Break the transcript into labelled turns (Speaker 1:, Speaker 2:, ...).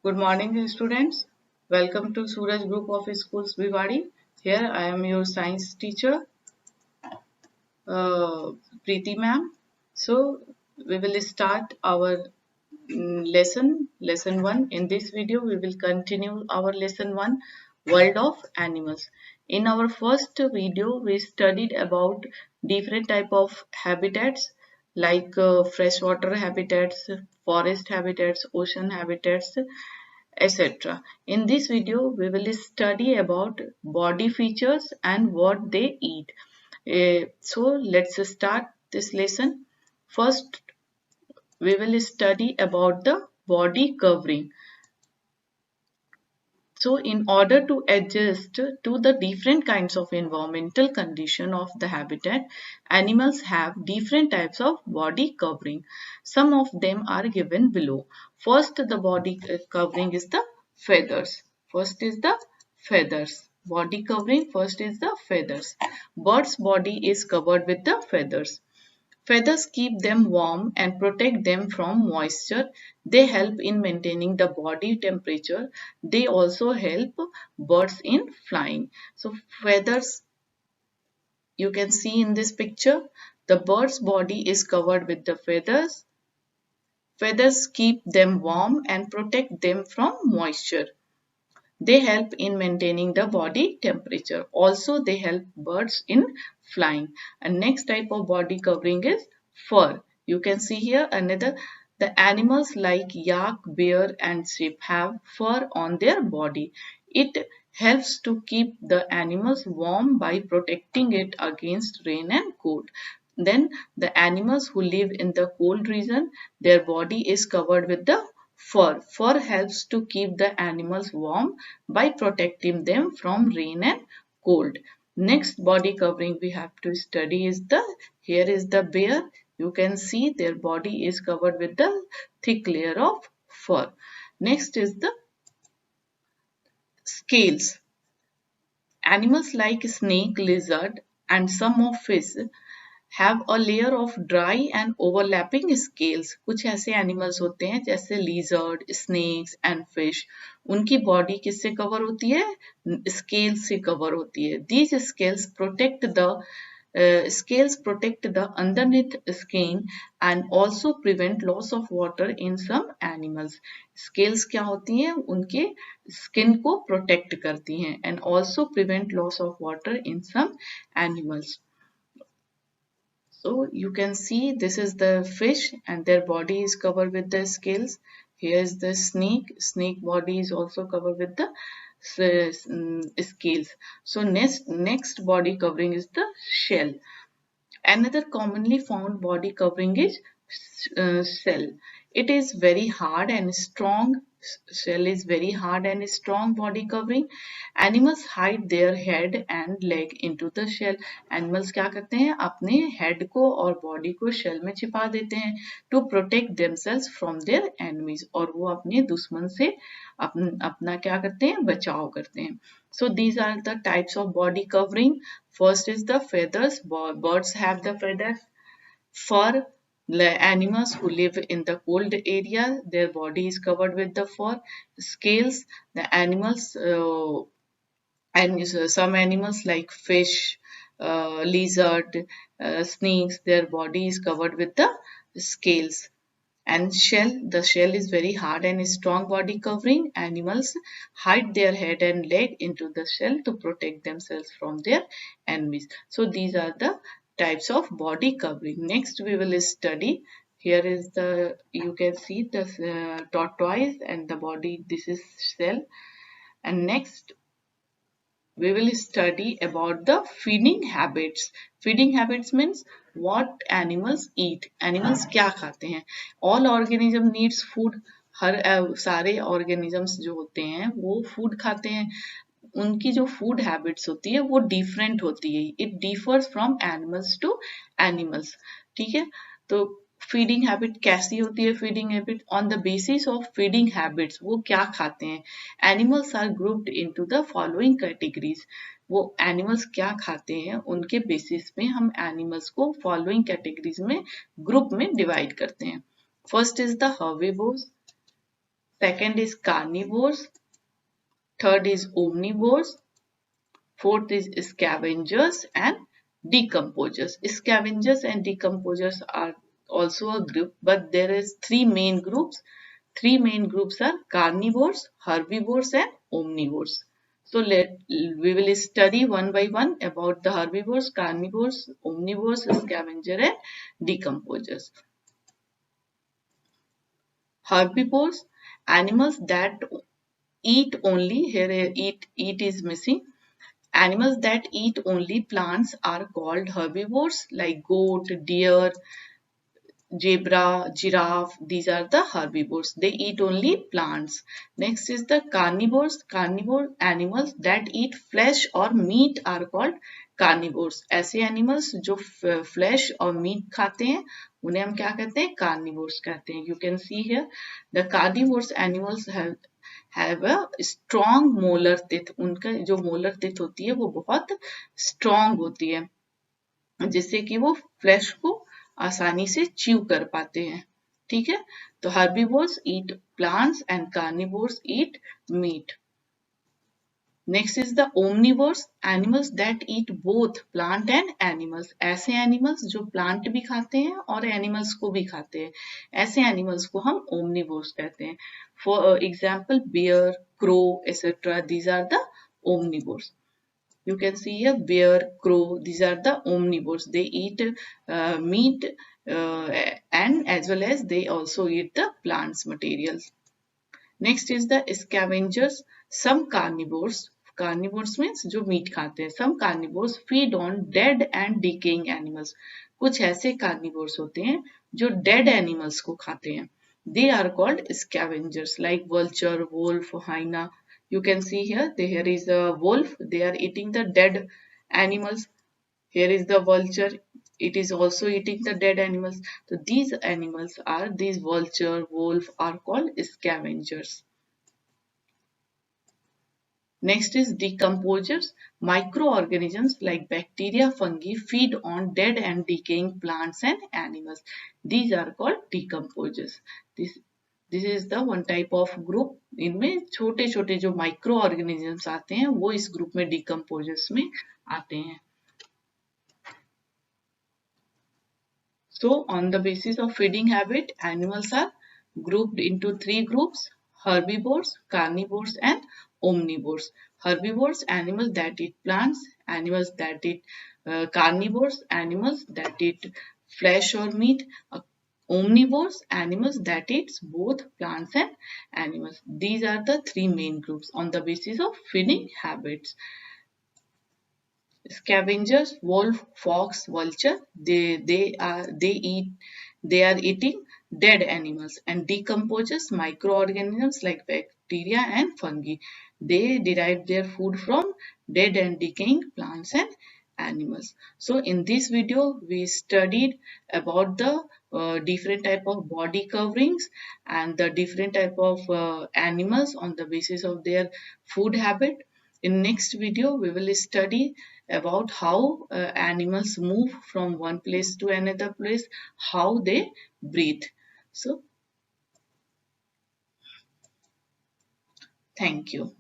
Speaker 1: Good morning, students. Welcome to Suraj Group of Schools, Bhiwadi. Here I am your science teacher, Preeti ma'am. So we will start our lesson 1. In this video, we will continue our lesson 1, World of Animals. In our first video, we studied about different type of habitats like freshwater habitats, forest habitats, ocean habitats, etc. In this video, we will study about body features and what they eat. So let's start this lesson. First, we will study about the body covering. So in order to adjust to the different kinds of environmental condition of the habitat, animals have different types of body covering. Some of them are given below. First, the body covering is the feathers. First is the feathers. Body covering first is the feathers. Bird's body is covered with the feathers. Feathers keep them warm and protect them from moisture. They help in maintaining the body temperature. They also help birds in flying. So feathers, you can see in this picture, the bird's body is covered with the feathers. Feathers keep them warm and protect them from moisture. They help in maintaining the body temperature. Also, they help birds in flying. And next type of body covering is fur. You can see here another. The animals like yak, bear and sheep have fur on their body. It helps to keep the animals warm by protecting it against rain and cold. Then the animals who live in the cold region, their body is covered with the fur. Fur helps to keep the animals warm by protecting them from rain and cold. Next body covering we have to study is here is the bear. You can see their body is covered with the thick layer of fur. Next is the scales. Animals like snake, lizard and some of fish have a layer of dry and overlapping scales. कुछ ऐसे animals होते हैं जैसे lizard, snakes and fish. उनकी body किससे cover होती है? Scales से कवर होती है. These scales protect the underneath skin and also prevent loss of water in some animals. Scales क्या होती हैं? उनके skin को protect करती हैं and also prevent loss of water in some animals. So you can see this is the fish and their body is covered with the scales. Here is the snake. Snake body is also covered with the scales. So next body covering is the shell. Another commonly found body covering is shell. It is very hard and strong. Shell is very hard and strong body covering. Animals hide their head and leg into the shell. Animals क्या करते हैं? अपने head को और body को shell में छिपा देते हैं to protect themselves from their enemies. और वो अपने दुश्मन से अपना क्या करते हैं? बचाव करते हैं. So these are the types of body covering. First is the feathers. Birds have the feathers. Fur. Animals who live in the cold area, their body is covered with the fur. Scales. The animals and some animals like fish, lizard, snakes, their body is covered with the scales. And shell, the shell is very hard and strong body covering. Animals hide their head and leg into the shell to protect themselves from their enemies. So these are the types of body covering. Next we will study. Here is the, you can see the tortoise and the body, this is shell. And next we will study about the feeding habits. Feeding habits means what animals eat. Animals क्या खाते हैं? All organism needs food. हर सारे organisms जो होते हैं वो food खाते हैं. उनकी जो food habits होती है वो different होती है. It differs from animals to animals. ठीक है? तो फीडिंग हैबिट कैसी होती है? Feeding habit on the basis of feeding habits, वो क्या खाते हैं. Animals are grouped into the following categories. वो एनिमल्स क्या खाते हैं उनके बेसिस पे हम एनिमल्स को फॉलोइंग कैटेगरीज में ग्रुप में डिवाइड करते हैं. First is the herbivores. second is carnivores, third is omnivores, fourth is scavengers and decomposers. Scavengers and decomposers are also a group, but there is three main groups. Three main groups are carnivores, herbivores and omnivores. So we will study one by one about the herbivores, carnivores, omnivores, scavenger and decomposers. Herbivores, animals that eat only, here eat is missing. Animals that eat only plants are called herbivores, like goat, deer, zebra, giraffe. These are the herbivores. They eat only plants. Next is the carnivores. Carnivore animals that eat flesh or meat are called carnivores. ऐसे animals जो flesh और meat खाते हैं उन्हें हम क्या कहते हैं? Carnivores कहते हैं. You can see here the carnivores animals have a strong molar teeth. उनका जो molar teeth होती है वो बहुत strong होती है जिससे कि वो फ्लैश को आसानी से च्यू कर पाते हैं. ठीक है, तो herbivores eat plants and carnivores eat meat. Next is the omnivores, animals that eat both plant and animals. ऐसे animals जो plant भी खाते हैं और animals को भी खाते हैं, ऐसे animals को हम omnivores कहते हैं. For example, bear, crow, etc. These are the omnivores. You can see here bear, crow, these are the omnivores. They eat meat and as well as they also eat the plants materials. Next is the scavengers. Some carnivores, carnivores means जो meet खाते हैं. Some carnivores feed on dead and decaying animals. कुछ ऐसे carnivores होते हैं जो dead animals को खाते हैं. They are called scavengers, like vulture, wolf, hyena. You can see here, here is a wolf. They are eating the dead animals. Here is the vulture. It is also eating the dead animals. So these animals are, these vulture, wolf are called scavengers. Next is decomposers. Microorganisms like bacteria, fungi feed on dead and decaying plants and animals. These are called decomposers. This is the one type of group. इनमें छोटे छोटे जो micro organisms आते हैं वो इस group में decomposers में आते हैं. So on the basis of feeding habit, animals are grouped into three groups: herbivores, carnivores and omnivores. Herbivores, animals that eat plants. Animals that eat carnivores, animals that eat flesh or meat. Omnivores, animals that eat both plants and animals. These are the three main groups on the basis of feeding habits. Scavengers, wolf, fox, vulture, they are eating dead animals. And decomposers, microorganisms like bacteria and fungi. They derive their food from dead and decaying plants and animals. So in this video we studied about the different type of body coverings and the different type of animals on the basis of their food habit. In next video we will study about how animals move from one place to another place, how they breathe. So thank you.